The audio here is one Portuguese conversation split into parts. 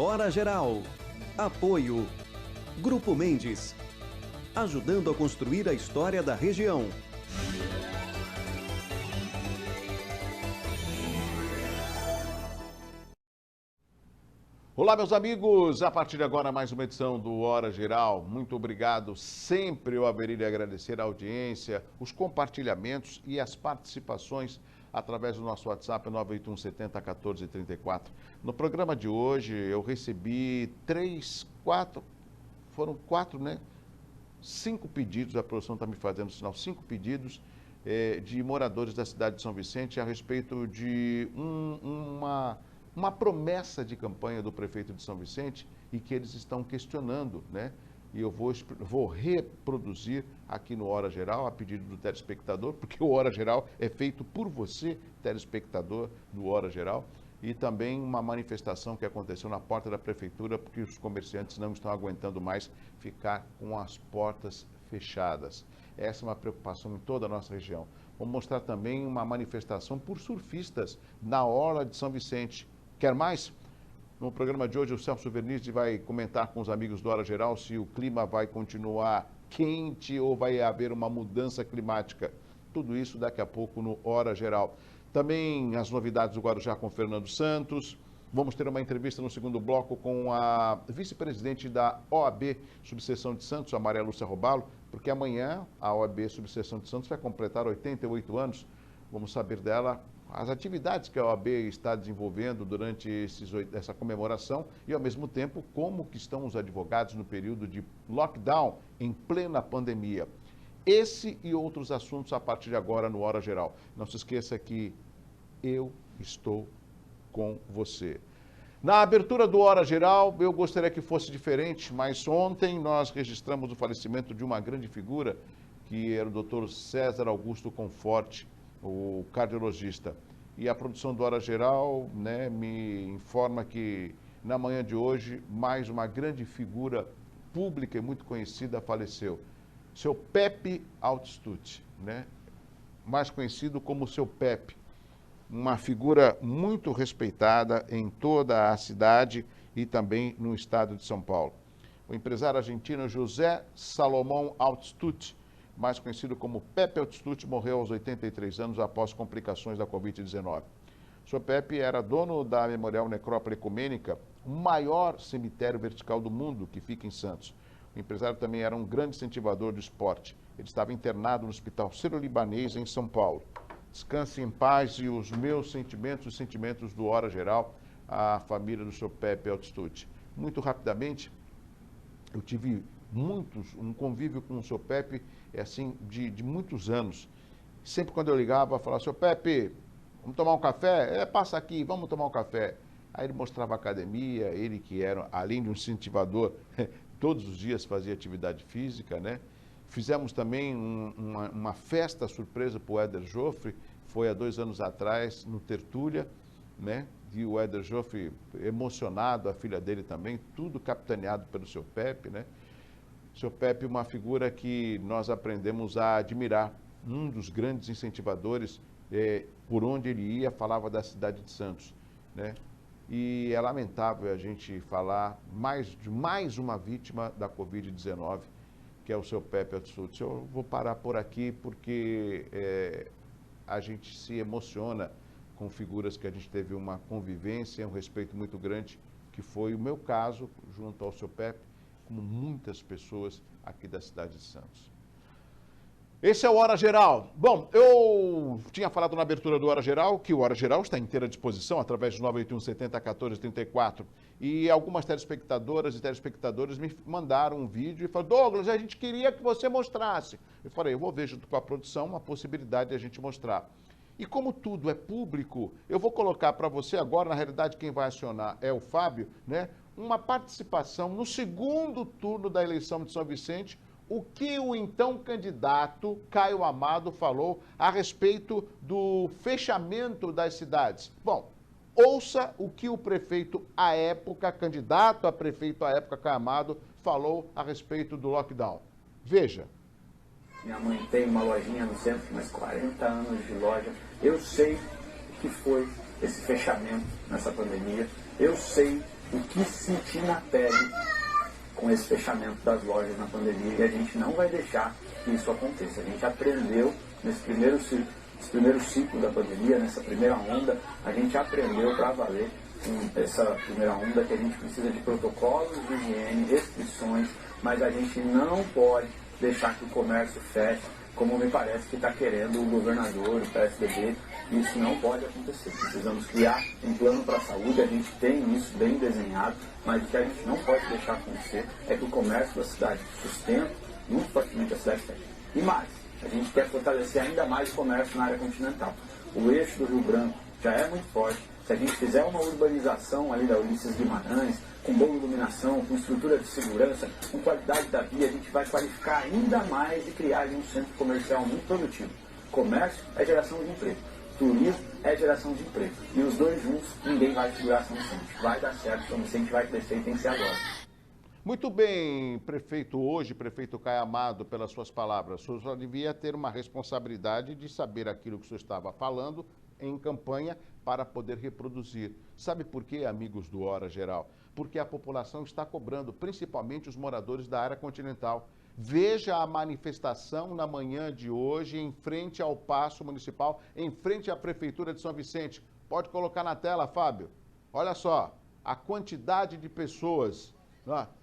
Hora Geral. Apoio. Grupo Mendes. Ajudando a construir a história da região. Olá, meus amigos. A partir de agora, mais uma edição do Hora Geral. Muito obrigado. Sempre eu haveria de agradecer a audiência, os compartilhamentos e as participações através do nosso WhatsApp 981 70 14 34. No programa de hoje, eu recebi foram quatro, né? 5 pedidos, a produção está me fazendo sinal, 5 pedidos de moradores da cidade de São Vicente a respeito de uma promessa de campanha do prefeito de São Vicente e que eles estão questionando, né? E eu vou reproduzir aqui no Hora Geral, a pedido do telespectador, porque o Hora Geral é feito por você, telespectador do Hora Geral, e também uma manifestação que aconteceu na porta da prefeitura, porque os comerciantes não estão aguentando mais ficar com as portas fechadas. Essa é uma preocupação em toda a nossa região. Vou mostrar também uma manifestação por surfistas na orla de São Vicente. Quer mais? No programa de hoje, o Celso Vernizzi vai comentar com os amigos do Hora Geral se o clima vai continuar quente ou vai haver uma mudança climática. Tudo isso daqui a pouco no Hora Geral. Também as novidades do Guarujá com Fernando Santos. Vamos ter uma entrevista no segundo bloco com a vice-presidente da OAB Subseção de Santos, a Maria Lúcia Robalo, porque amanhã a OAB Subseção de Santos vai completar 88 anos. Vamos saber dela as atividades que a OAB está desenvolvendo durante essa comemoração e, ao mesmo tempo, como que estão os advogados no período de lockdown, em plena pandemia. Esse e outros assuntos a partir de agora no Hora Geral. Não se esqueça que eu estou com você. Na abertura do Hora Geral, eu gostaria que fosse diferente, mas ontem nós registramos o falecimento de uma grande figura, que era o Dr. César Augusto Conforte, o cardiologista. E a produção do Hora Geral, né, me informa que na manhã de hoje, mais uma grande figura pública e muito conhecida faleceu. Seu Pepe Altstucci, né, mais conhecido como Seu Pepe. Uma figura muito respeitada em toda a cidade e também no estado de São Paulo. O empresário argentino José Salomão Altstucci, mais conhecido como Pepe Altstucci, morreu aos 83 anos após complicações da Covid-19. O Sr. Pepe era dono da Memorial Necrópole Ecumênica, o maior cemitério vertical do mundo, que fica em Santos. O empresário também era um grande incentivador do esporte. Ele estava internado no Hospital Sírio-Libanês, em São Paulo. Descanse em paz e os meus sentimentos, os sentimentos do Hora Geral, à família do Sr. Pepe Altstucci. Muito rapidamente, eu tive um convívio com o Sr. Pepe, assim, de muitos anos. Sempre quando eu ligava, eu falava, Sr. Pepe, vamos tomar um café? Passa aqui, vamos tomar um café. Aí ele mostrava a academia, ele que era, além de um incentivador, todos os dias fazia atividade física, né? Fizemos também uma festa surpresa para o Éder Joffre, foi há 2 anos atrás, no Tertúlia, né? E o Éder Joffre emocionado, a filha dele também, tudo capitaneado pelo Sr. Pepe, né? O Sr. Pepe, uma figura que nós aprendemos a admirar, um dos grandes incentivadores, por onde ele ia, falava da cidade de Santos, né? E é lamentável a gente falar de mais uma vítima da Covid-19, que é o Sr. Pepe Altstucci. Eu vou parar por aqui porque a gente se emociona com figuras que a gente teve uma convivência, um respeito muito grande, que foi o meu caso, junto ao Sr. Pepe, como muitas pessoas aqui da cidade de Santos. Esse é o Hora Geral. Bom, eu tinha falado na abertura do Hora Geral que o Hora Geral está à inteira disposição através de 981 70 14 34. E algumas telespectadoras e telespectadores me mandaram um vídeo e falaram, Douglas, a gente queria que você mostrasse. Eu falei, eu vou ver junto com a produção uma possibilidade de a gente mostrar. E como tudo é público, eu vou colocar para você agora, na realidade quem vai acionar é o Fábio, né? Uma participação no segundo turno da eleição de São Vicente, o que o então candidato Caio Amado falou a respeito do fechamento das cidades. Bom, ouça o que o prefeito à época, candidato a prefeito à época, Caio Amado, falou a respeito do lockdown. Veja. Minha mãe tem uma lojinha no centro, mais 40 anos de loja. Eu sei o que foi esse fechamento nessa pandemia. Eu sei o que sentir na pele com esse fechamento das lojas na pandemia, e a gente não vai deixar que isso aconteça. A gente aprendeu nesse primeiro ciclo da pandemia, nessa primeira onda, a gente aprendeu para valer com essa primeira onda que a gente precisa de protocolos de higiene, restrições, mas a gente não pode deixar que o comércio feche, como me parece que está querendo o governador, o PSDB. Isso não pode acontecer. Precisamos criar um plano para a saúde, a gente tem isso bem desenhado, mas o que a gente não pode deixar acontecer é que o comércio da cidade sustenta muito fortemente a cidade feche. E mais, a gente quer fortalecer ainda mais o comércio na área continental. O eixo do Rio Branco já é muito forte. Se a gente fizer uma urbanização ali da Ulisses Guimarães, com boa iluminação, com estrutura de segurança, com qualidade da via, a gente vai qualificar ainda mais e criar ali um centro comercial muito produtivo. Comércio é geração de emprego. Turismo é geração de emprego. E os dois juntos, ninguém vai segurar São Vicente. Vai dar certo, São Vicente vai crescer e tem que ser agora. Muito bem, prefeito Caio Amado, pelas suas palavras. O senhor só devia ter uma responsabilidade de saber aquilo que o senhor estava falando em campanha para poder reproduzir. Sabe por quê, amigos do Hora Geral? Porque a população está cobrando, principalmente os moradores da área continental. Veja a manifestação na manhã de hoje em frente ao Paço Municipal, em frente à Prefeitura de São Vicente. Pode colocar na tela, Fábio. Olha só, a quantidade de pessoas,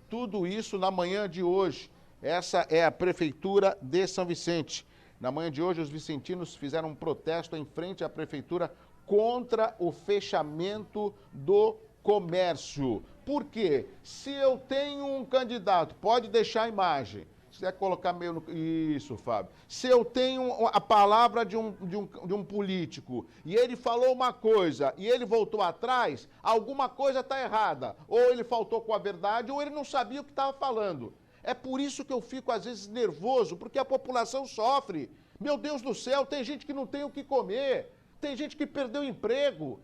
tudo isso na manhã de hoje. Essa é a Prefeitura de São Vicente. Na manhã de hoje, os vicentinos fizeram um protesto em frente à Prefeitura contra o fechamento do comércio. Por quê? Se eu tenho um candidato, pode deixar a imagem. Se quiser colocar meio no... Isso, Fábio. Se eu tenho a palavra de um político e ele falou uma coisa e ele voltou atrás, alguma coisa está errada. Ou ele faltou com a verdade ou ele não sabia o que estava falando. É por isso que eu fico, às vezes, nervoso, porque a população sofre. Meu Deus do céu, tem gente que não tem o que comer, tem gente que perdeu emprego,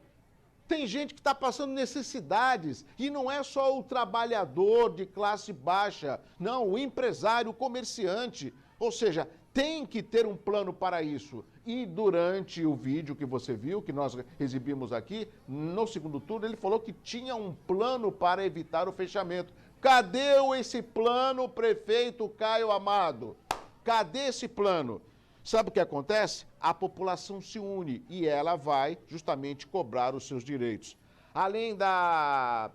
tem gente que está passando necessidades. E não é só o trabalhador de classe baixa, não, o empresário, o comerciante. Ou seja, tem que ter um plano para isso. E durante o vídeo que você viu, que nós exibimos aqui, no segundo turno, ele falou que tinha um plano para evitar o fechamento. Cadê esse plano, prefeito Caio Amado? Cadê esse plano? Sabe o que acontece? A população se une e ela vai justamente cobrar os seus direitos. Além da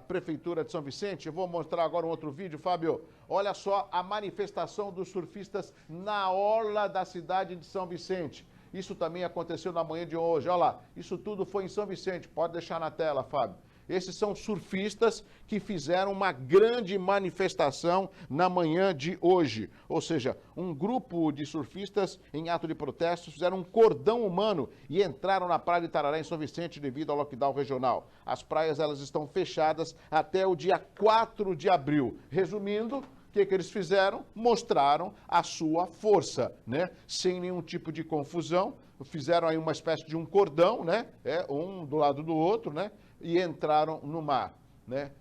Prefeitura de São Vicente, eu vou mostrar agora um outro vídeo, Fábio. Olha só a manifestação dos surfistas na orla da cidade de São Vicente. Isso também aconteceu na manhã de hoje. Olha lá, isso tudo foi em São Vicente. Pode deixar na tela, Fábio. Esses são surfistas que fizeram uma grande manifestação na manhã de hoje. Ou seja, um grupo de surfistas em ato de protesto fizeram um cordão humano e entraram na praia de Tararé, em São Vicente, devido ao lockdown regional. As praias elas estão fechadas até o dia 4 de abril. Resumindo, o que eles fizeram? Mostraram a sua força, né? Sem nenhum tipo de confusão. Fizeram aí uma espécie de um cordão, né? Um do lado do outro, né? E entraram no mar, né?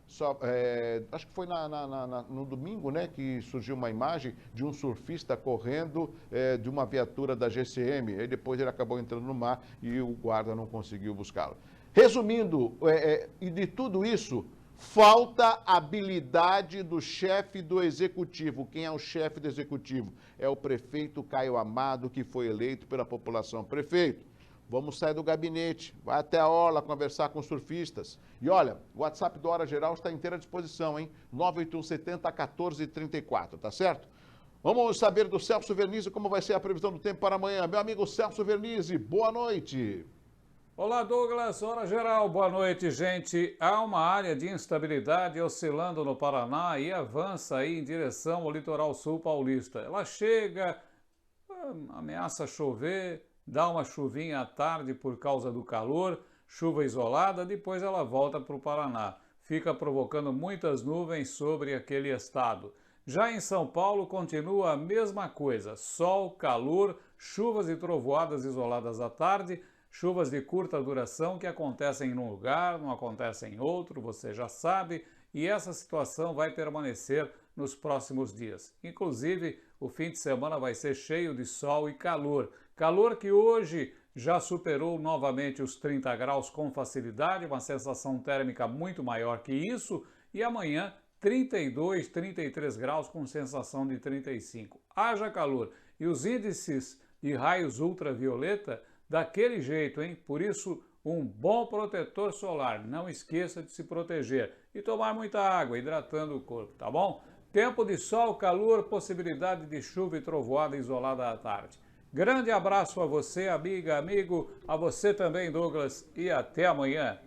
Acho que foi no domingo, né, que surgiu uma imagem de um surfista correndo de uma viatura da GCM. Aí depois ele acabou entrando no mar e o guarda não conseguiu buscá-lo. Resumindo, e de tudo isso, falta habilidade do chefe do executivo. Quem é o chefe do executivo? É o prefeito Caio Amado, que foi eleito pela população. Prefeito, vamos sair do gabinete, vai até a orla conversar com os surfistas. E olha, o WhatsApp do Hora Geral está inteira à disposição, hein? 98170-1434, tá certo? Vamos saber do Celso Vernizzi como vai ser a previsão do tempo para amanhã. Meu amigo Celso Vernizzi, boa noite. Olá, Douglas, Hora Geral, boa noite, gente. Há uma área de instabilidade oscilando no Paraná e avança aí em direção ao litoral sul paulista. Ela chega, ameaça chover, dá uma chuvinha à tarde por causa do calor, chuva isolada, depois ela volta para o Paraná. Fica provocando muitas nuvens sobre aquele estado. Já em São Paulo continua a mesma coisa, sol, calor, chuvas e trovoadas isoladas à tarde, chuvas de curta duração que acontecem em um lugar, não acontecem em outro, você já sabe, e essa situação vai permanecer nos próximos dias. Inclusive, o fim de semana vai ser cheio de sol e calor. Calor que hoje já superou novamente os 30 graus com facilidade, uma sensação térmica muito maior que isso, e amanhã 32, 33 graus com sensação de 35. Haja calor. E os índices de raios ultravioleta daquele jeito, hein? Por isso, um bom protetor solar. Não esqueça de se proteger e tomar muita água, hidratando o corpo, tá bom? Tempo de sol, calor, possibilidade de chuva e trovoada isolada à tarde. Grande abraço a você, amiga, amigo, a você também, Douglas, e até amanhã.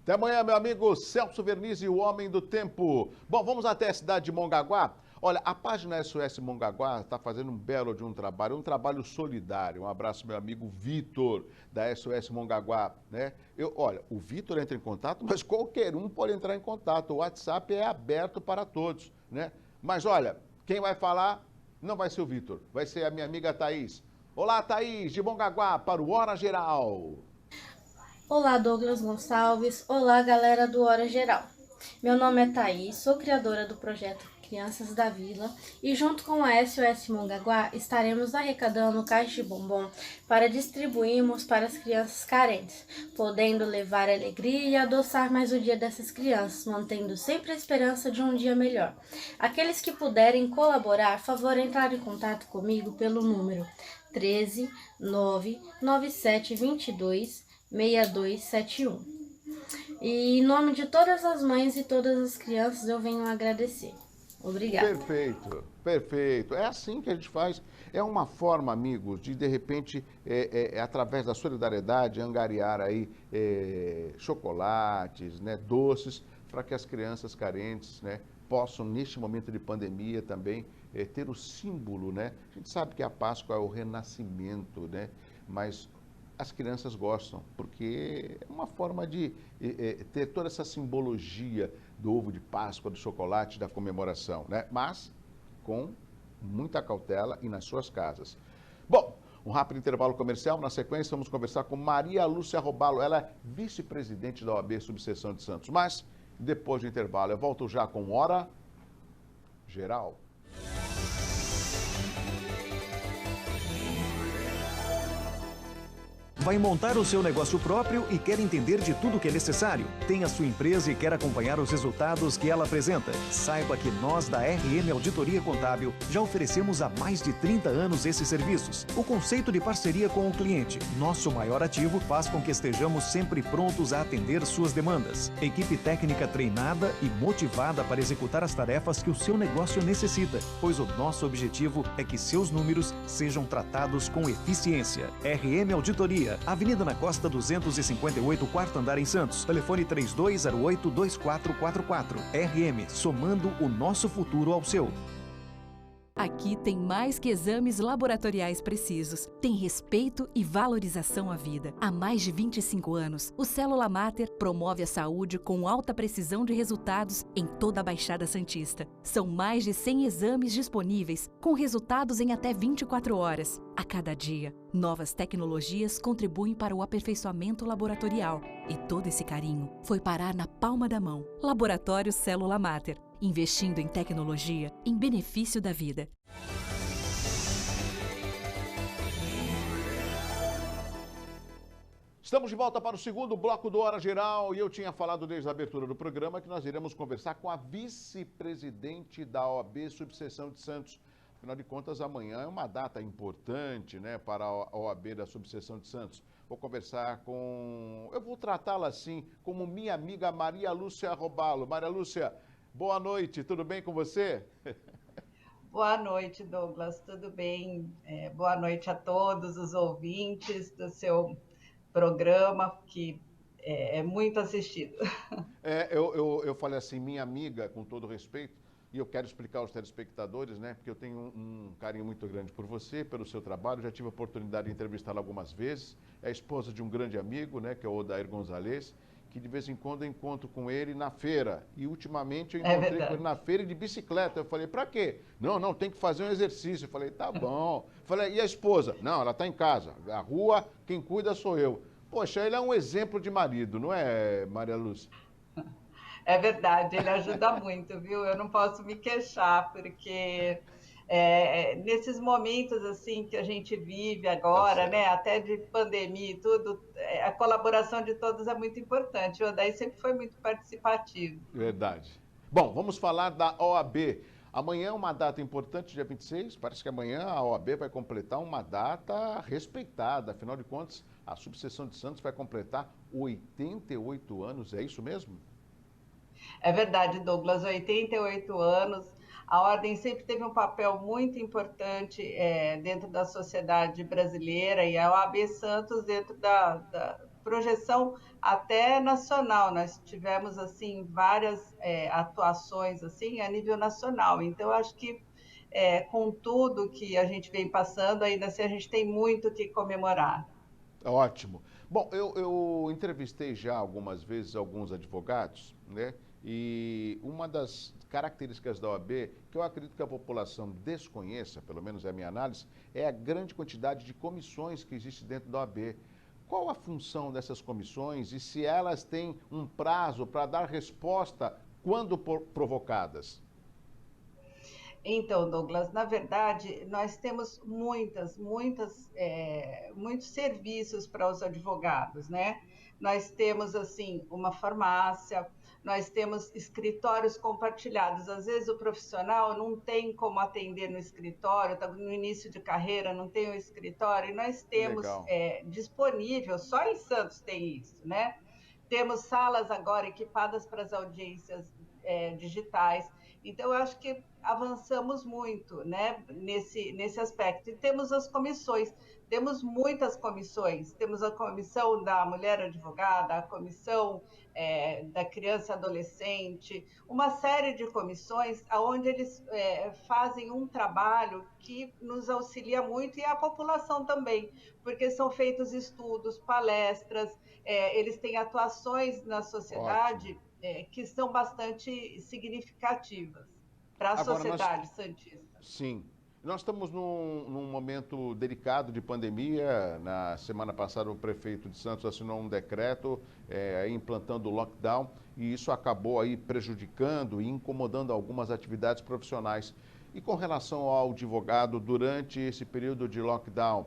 Até amanhã, meu amigo Celso Vernizzi, o homem do tempo. Bom, vamos até a cidade de Mongaguá. Olha, a página SOS Mongaguá está fazendo um belo de um trabalho solidário. Um abraço, meu amigo Vitor, da SOS Mongaguá, né? Olha, o Vitor entra em contato, mas qualquer um pode entrar em contato. O WhatsApp é aberto para todos, né? Mas olha, quem vai falar não vai ser o Vitor, vai ser a minha amiga Thaís. Olá, Thaís, de Mongaguá, para o Hora Geral. Olá, Douglas Gonçalves. Olá, galera do Hora Geral. Meu nome é Thaís, sou criadora do projeto Crianças da Vila e junto com a SOS Mongaguá estaremos arrecadando caixa de bombom para distribuirmos para as crianças carentes, podendo levar alegria e adoçar mais o dia dessas crianças, mantendo sempre a esperança de um dia melhor. Aqueles que puderem colaborar, favor entrar em contato comigo pelo número 13 997 22 6271. E em nome de todas as mães e todas as crianças eu venho agradecer. Obrigada. Perfeito, perfeito. É assim que a gente faz. É uma forma, amigos, de repente, através da solidariedade, angariar aí chocolates, né, doces, para que as crianças carentes, né, possam, neste momento de pandemia também, ter o símbolo, né? A gente sabe que a Páscoa é o renascimento, né? Mas as crianças gostam, porque é uma forma de ter toda essa simbologia do ovo de Páscoa, do chocolate, da comemoração, né? Mas com muita cautela e nas suas casas. Bom, um rápido intervalo comercial. Na sequência, vamos conversar com Maria Lúcia Robalo. Ela é vice-presidente da OAB Subseção de Santos. Mas, depois do intervalo, eu volto já com Hora Geral. Vai montar o seu negócio próprio e quer entender de tudo que é necessário? Tem a sua empresa e quer acompanhar os resultados que ela apresenta? Saiba que nós da RM Auditoria Contábil já oferecemos há mais de 30 anos esses serviços. O conceito de parceria com o cliente, nosso maior ativo, faz com que estejamos sempre prontos a atender suas demandas. Equipe técnica treinada e motivada para executar as tarefas que o seu negócio necessita, pois o nosso objetivo é que seus números sejam tratados com eficiência. RM Auditoria, Avenida na Costa 258, quarto andar em Santos. Telefone 3208-2444. RM, somando o nosso futuro ao seu. Aqui tem mais que exames laboratoriais precisos. Tem respeito e valorização à vida. Há mais de 25 anos, o Célula Mater promove a saúde com alta precisão de resultados em toda a Baixada Santista. São mais de 100 exames disponíveis, com resultados em até 24 horas. A cada dia, novas tecnologias contribuem para o aperfeiçoamento laboratorial. E todo esse carinho foi parar na palma da mão. Laboratório Célula Mater. Investindo em tecnologia em benefício da vida. Estamos de volta para o segundo bloco do Hora Geral e eu tinha falado desde a abertura do programa que nós iremos conversar com a vice-presidente da OAB Subseção de Santos. Afinal de contas, amanhã é uma data importante, né, para a OAB da Subseção de Santos. Vou conversar com... Eu vou tratá-la assim, como minha amiga Maria Lúcia Robalo. Maria Lúcia, boa noite, tudo bem com você? Boa noite, Douglas, tudo bem? Boa noite a todos os ouvintes do seu programa, que é muito assistido. Eu falei assim, minha amiga, com todo respeito, e eu quero explicar aos telespectadores, né, porque eu tenho um carinho muito grande por você, pelo seu trabalho, já tive a oportunidade de entrevistá-la algumas vezes, é a esposa de um grande amigo, né, que é o Odair Gonzalez, que de vez em quando eu encontro com ele na feira, e ultimamente eu encontrei com ele na feira de bicicleta. Eu falei, pra quê? Não, tem que fazer um exercício. Eu falei, tá bom. Falei, e a esposa? Não, ela tá em casa, a rua, quem cuida sou eu. Poxa, ele é um exemplo de marido, não é, Maria Lúcia? É verdade, ele ajuda muito, viu? Eu não posso me queixar, porque Nesses momentos assim que a gente vive Tá agora, né, certo. até de pandemia e tudo, a colaboração de todos é muito importante. O Odaí sempre foi muito participativo. Verdade. Bom, vamos falar da OAB. Amanhã é uma data importante, dia 26. Parece que amanhã a OAB vai completar uma data respeitada. Afinal de contas, a subseção de Santos vai completar 88 anos. É isso mesmo? É verdade, Douglas, 88 anos. A Ordem sempre teve um papel muito importante dentro da sociedade brasileira e a OAB Santos dentro da projeção até nacional. Nós tivemos assim várias atuações assim a nível nacional. Então, acho que com tudo que a gente vem passando, ainda assim a gente tem muito que comemorar. Ótimo. Bom, eu entrevistei já algumas vezes alguns advogados, né? E uma das características da OAB, que eu acredito que a população desconheça, pelo menos é a minha análise, é a grande quantidade de comissões que existe dentro da OAB. Qual a função dessas comissões e se elas têm um prazo para dar resposta quando provocadas? Então, Douglas, na verdade, nós temos muitos serviços para os advogados, né? Nós temos, assim, uma farmácia, nós temos escritórios compartilhados. Às vezes o profissional não tem como atender no escritório, está no início de carreira, não tem um escritório, e nós temos Legal. disponível, só em Santos tem isso, né? Temos salas agora equipadas para as audiências digitais. Então, eu acho que avançamos muito, né, nesse aspecto. E temos as comissões, temos muitas comissões. Temos a comissão da mulher advogada, a comissão da criança e adolescente, uma série de comissões onde eles fazem um trabalho que nos auxilia muito e a população também, porque são feitos estudos, palestras, eles têm atuações na Ótimo. sociedade que são bastante significativas para a Agora, nós sociedade santista. sim. Nós estamos num momento delicado de pandemia. Na semana passada, o prefeito de Santos assinou um decreto implantando o lockdown e isso acabou aí prejudicando e incomodando algumas atividades profissionais. E com relação ao advogado, durante esse período de lockdown,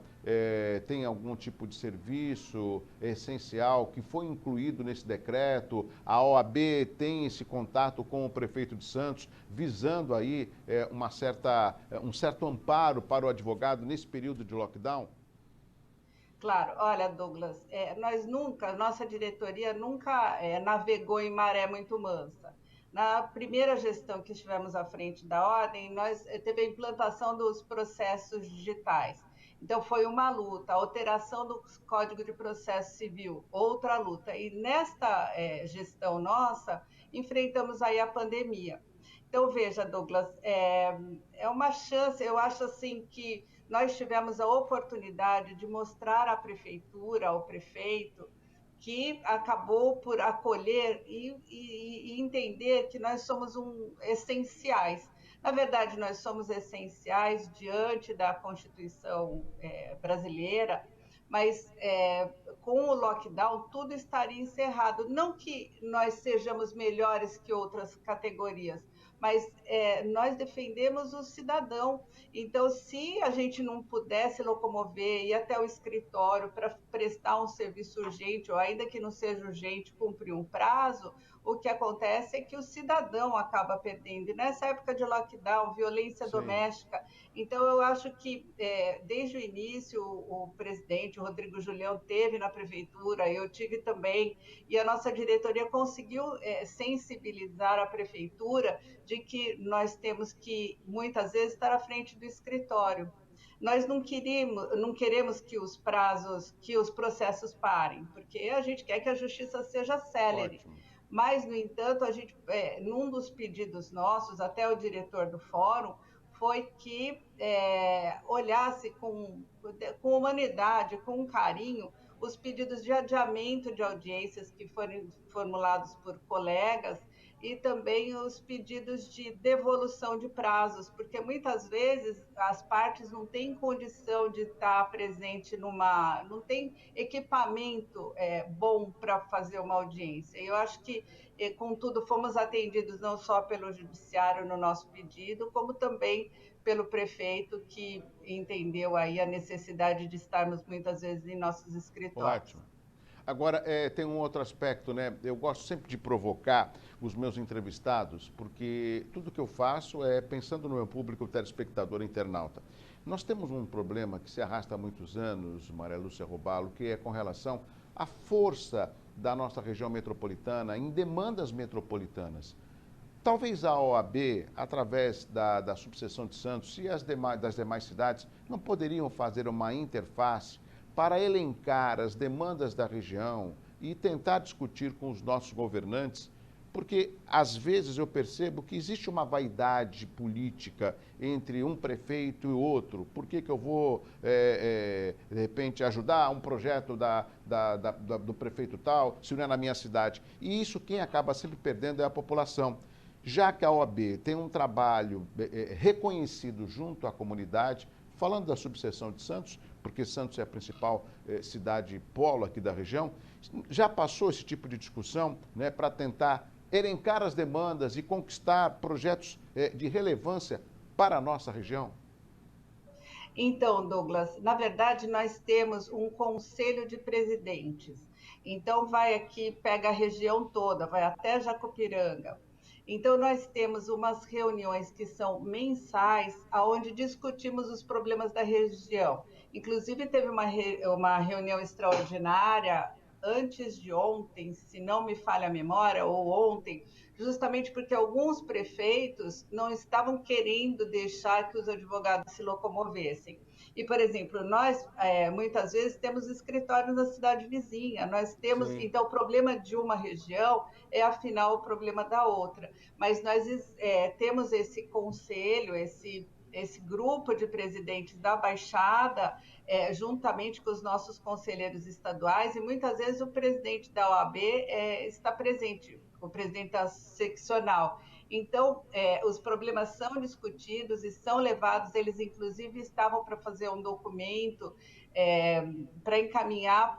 tem algum tipo de serviço essencial que foi incluído nesse decreto? A OAB tem esse contato com o prefeito de Santos, visando aí um certo amparo para o advogado nesse período de lockdown? Claro, olha, Douglas, nossa diretoria nunca navegou em maré muito mansa. Na primeira gestão que estivemos à frente da Ordem, nós teve a implantação dos processos digitais. Então, foi uma luta, a alteração do Código de Processo Civil, outra luta. E nesta gestão nossa, enfrentamos aí a pandemia. Então, veja, Douglas, é uma chance, eu acho assim que nós tivemos a oportunidade de mostrar à prefeitura, ao prefeito, que acabou por acolher e entender que nós somos essenciais. Na verdade, nós somos essenciais diante da Constituição brasileira, mas com o lockdown tudo estaria encerrado. Não que nós sejamos melhores que outras categorias, mas nós defendemos o cidadão. Então, se a gente não pudesse locomover, ir até o escritório para prestar um serviço urgente, ou ainda que não seja urgente, cumprir um prazo, o que acontece é que o cidadão acaba perdendo. E nessa época de lockdown, violência Sim. doméstica, então eu acho que desde o início o presidente, o Rodrigo Julião, teve na prefeitura, eu tive também, e a nossa diretoria conseguiu sensibilizar a prefeitura de que nós temos que, muitas vezes, estar à frente do escritório. Nós não queremos que os prazos, que os processos parem, porque a gente quer que a justiça seja célere. Ótimo. Mas, no entanto, a gente, num dos pedidos nossos, até o diretor do fórum, foi que olhasse com humanidade, com carinho, os pedidos de adiamento de audiências que foram formulados por colegas e também os pedidos de devolução de prazos, porque muitas vezes as partes não têm condição de estar presente não tem equipamento bom para fazer uma audiência. Eu acho que, contudo, fomos atendidos não só pelo judiciário no nosso pedido, como também pelo prefeito, que entendeu aí a necessidade de estarmos muitas vezes em nossos escritórios. Ótimo. Agora, tem um outro aspecto, né? Eu gosto sempre de provocar os meus entrevistados, porque tudo que eu faço é pensando no meu público, telespectador, internauta. Nós temos um problema que se arrasta há muitos anos, Maria Lúcia Robalo, que é com relação à força da nossa região metropolitana em demandas metropolitanas. Talvez a OAB, através da subseção de Santos e das demais cidades, não poderiam fazer uma interface para elencar as demandas da região e tentar discutir com os nossos governantes, porque às vezes eu percebo que existe uma vaidade política entre um prefeito e outro. Por que eu vou, de repente, ajudar um projeto do prefeito tal, se não é na minha cidade? E isso quem acaba sempre perdendo é a população. Já que a OAB tem um trabalho reconhecido junto à comunidade, falando da subseção de Santos, porque Santos é a principal cidade polo aqui da região, já passou esse tipo de discussão, né, para tentar elencar as demandas e conquistar projetos de relevância para a nossa região? Então, Douglas, na verdade, nós temos um conselho de presidentes. Então, vai aqui, pega a região toda, vai até Jacupiranga. Então, nós temos umas reuniões que são mensais, onde discutimos os problemas da região. Inclusive, teve uma reunião extraordinária antes de ontem, se não me falha a memória, ou ontem, justamente porque alguns prefeitos não estavam querendo deixar que os advogados se locomovessem. E, por exemplo, nós muitas vezes temos escritórios na cidade vizinha, nós temos, Sim. então o problema de uma região é afinal o problema da outra. Mas nós temos esse conselho, esse grupo de presidentes da Baixada, juntamente com os nossos conselheiros estaduais, e muitas vezes o presidente da OAB está presente, o presidente da seccional. Então, os problemas são discutidos e são levados, eles inclusive estavam para fazer um documento para encaminhar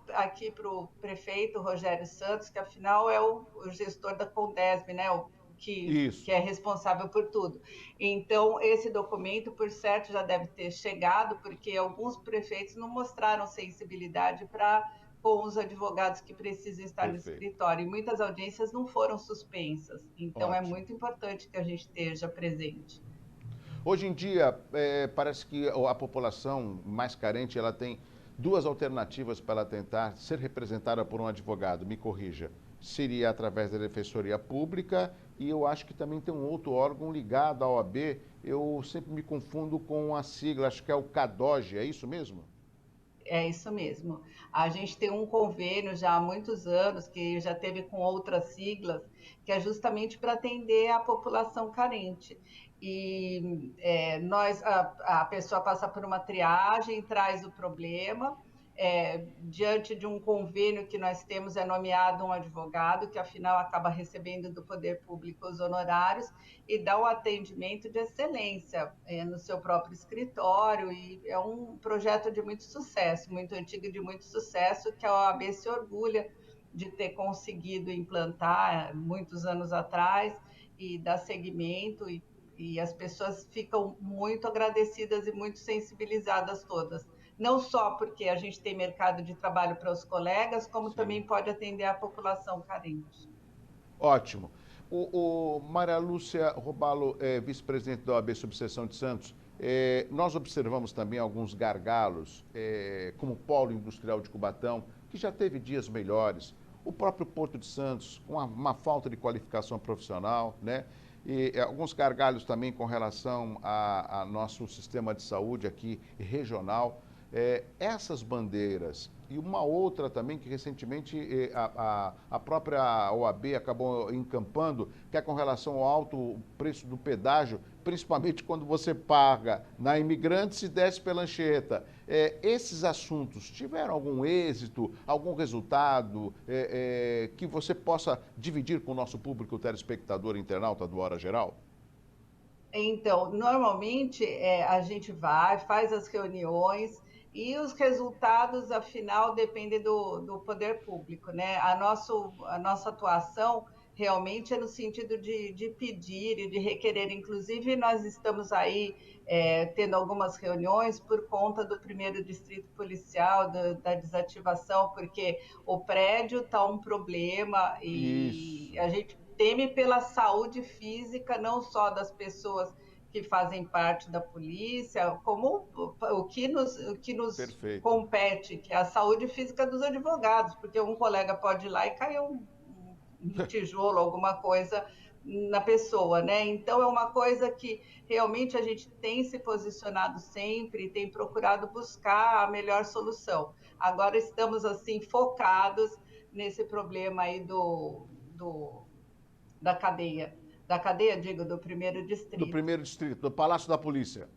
aqui para o prefeito Rogério Santos, que afinal é o gestor da Condesb, né? Que é responsável por tudo. Então, esse documento, por certo, já deve ter chegado, porque alguns prefeitos não mostraram sensibilidade com os advogados que precisam estar no escritório. E muitas audiências não foram suspensas. Então, ótimo, é muito importante que a gente esteja presente. Hoje em dia, parece que a população mais carente, ela tem duas alternativas para ela tentar ser representada por um advogado. Me corrija. Seria através da Defensoria Pública e eu acho que também tem um outro órgão ligado à OAB. Eu sempre me confundo com a sigla, acho que é o CADOG, é isso mesmo? É isso mesmo. A gente tem um convênio já há muitos anos, que já teve com outras siglas, que é justamente para atender a população carente. E a pessoa passa por uma triagem, traz o problema, diante de um convênio que nós temos, é nomeado um advogado, que afinal acaba recebendo do poder público os honorários e dá um atendimento de excelência no seu próprio escritório, e é um projeto de muito sucesso, muito antigo e de muito sucesso, que a OAB se orgulha de ter conseguido implantar muitos anos atrás e dar seguimento, e as pessoas ficam muito agradecidas e muito sensibilizadas todas. Não só porque a gente tem mercado de trabalho para os colegas, como sim, também pode atender a população carente. Ótimo. O Maria Lúcia Robalo, vice-presidente da OAB Subseção de Santos, nós observamos também alguns gargalos, como o Polo Industrial de Cubatão, que já teve dias melhores, o próprio Porto de Santos, com uma falta de qualificação profissional, né? E alguns gargalos também com relação a nosso sistema de saúde aqui regional. Essas bandeiras, E uma outra também que recentemente a própria OAB acabou encampando, que é com relação ao alto preço do pedágio, principalmente quando você paga na Imigrantes e desce pela Anchieta. Esses assuntos tiveram algum êxito, algum resultado que você possa dividir com o nosso público telespectador internauta do Hora Geral? Então, normalmente a gente vai, faz as reuniões e os resultados, afinal, dependem do poder público, né? A nossa atuação realmente é no sentido de pedir e de requerer. Inclusive, nós estamos aí tendo algumas reuniões por conta do 1º Distrito Policial, da desativação, porque o prédio está um problema e a gente teme pela saúde física, não só das pessoas que fazem parte da polícia, como o que nos compete, que é a saúde física dos advogados, porque um colega pode ir lá e cair um tijolo, alguma coisa na pessoa, né? Então é uma coisa que realmente a gente tem se posicionado sempre, tem procurado buscar a melhor solução. Agora estamos assim focados nesse problema aí da cadeia, digo, do 1º Distrito. Do 1º Distrito, do Palácio da Polícia.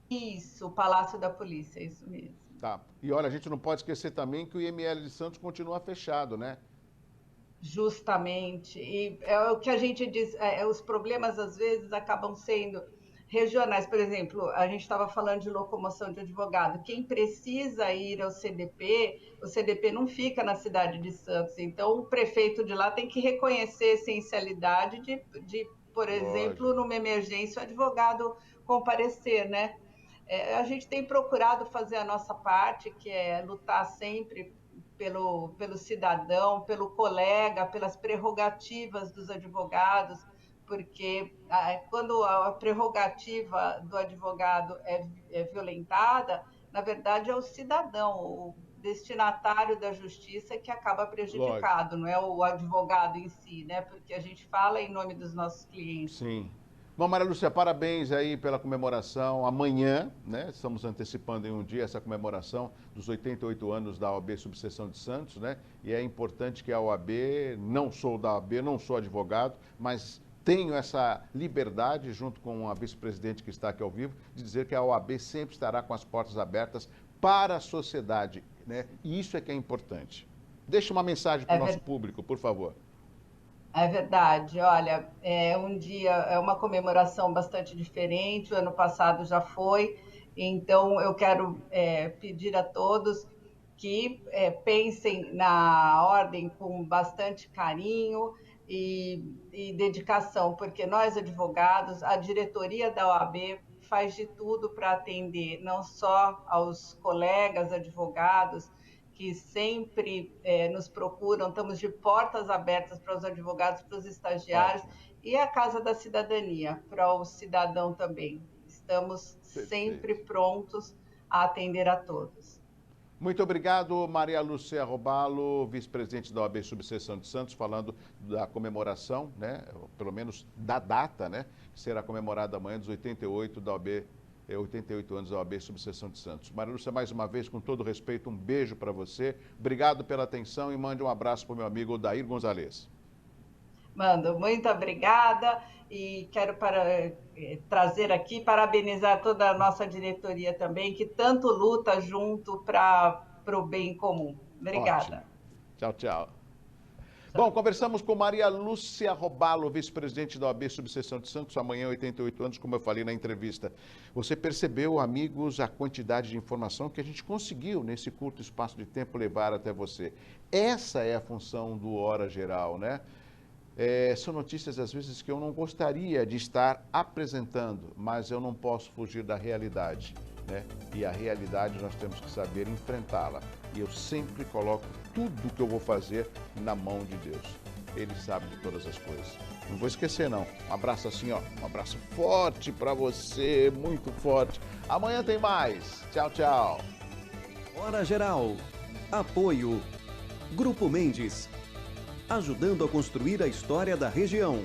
Isso, o Palácio da Polícia, isso mesmo. Tá. E olha, a gente não pode esquecer também que o IML de Santos continua fechado, né? Justamente. E é o que a gente diz, os problemas às vezes acabam sendo regionais. Por exemplo, a gente estava falando de locomoção de advogado. Quem precisa ir ao CDP, o CDP não fica na cidade de Santos. Então, o prefeito de lá tem que reconhecer a essencialidade de por exemplo, numa emergência, o advogado comparecer, né? A gente tem procurado fazer a nossa parte, que é lutar sempre pelo cidadão, pelo colega, pelas prerrogativas dos advogados, porque quando a prerrogativa do advogado é violentada, na verdade é o cidadão, o destinatário da justiça que acaba prejudicado, não é o advogado em si, né? Porque a gente fala em nome dos nossos clientes. Sim. Bom, Maria Lúcia, parabéns aí pela comemoração. Amanhã, né? Estamos antecipando em um dia essa comemoração dos 88 anos da OAB Subseção de Santos, né? E é importante que a OAB, não sou da OAB, não sou advogado, mas tenho essa liberdade, junto com a vice-presidente que está aqui ao vivo, de dizer que a OAB sempre estará com as portas abertas para a sociedade, né? E isso é que é importante. Deixe uma mensagem para o nosso público, por favor. É verdade. Olha, um dia é uma comemoração bastante diferente. O ano passado já foi. Então, eu quero pedir a todos que pensem na ordem com bastante carinho e dedicação, porque nós, advogados, a diretoria da OAB faz de tudo para atender não só aos colegas advogados, que sempre nos procuram, estamos de portas abertas para os advogados, para os estagiários, e a Casa da Cidadania, para o cidadão também. Estamos sempre prontos a atender a todos. Muito obrigado, Maria Lúcia Robalo, vice-presidente da OAB Subseção de Santos, falando da comemoração, né, pelo menos da data, né, que será comemorada amanhã dos 88 da OAB, 88 anos da OAB Subseção de Santos. Maria Lúcia, mais uma vez, com todo respeito, um beijo para você. Obrigado pela atenção e mande um abraço para o meu amigo Odair Gonzalez. Mando, muito obrigada e quero trazer aqui, parabenizar toda a nossa diretoria também, que tanto luta junto para o bem comum. Obrigada. Ótimo. Tchau, tchau. Bom, conversamos com Maria Lúcia Robalo, vice-presidente da OAB Subseção de Santos, amanhã 88 anos, como eu falei na entrevista. Você percebeu, amigos, a quantidade de informação que a gente conseguiu nesse curto espaço de tempo levar até você. Essa é a função do Hora Geral, né? São notícias, às vezes, que eu não gostaria de estar apresentando, mas eu não posso fugir da realidade, né? E a realidade nós temos que saber enfrentá-la. E eu sempre coloco tudo que eu vou fazer na mão de Deus. Ele sabe de todas as coisas. Não vou esquecer, não. Um abraço assim, ó. Um abraço forte para você, muito forte. Amanhã tem mais. Tchau, tchau. Hora Geral. Apoio. Grupo Mendes. Ajudando a construir a história da região.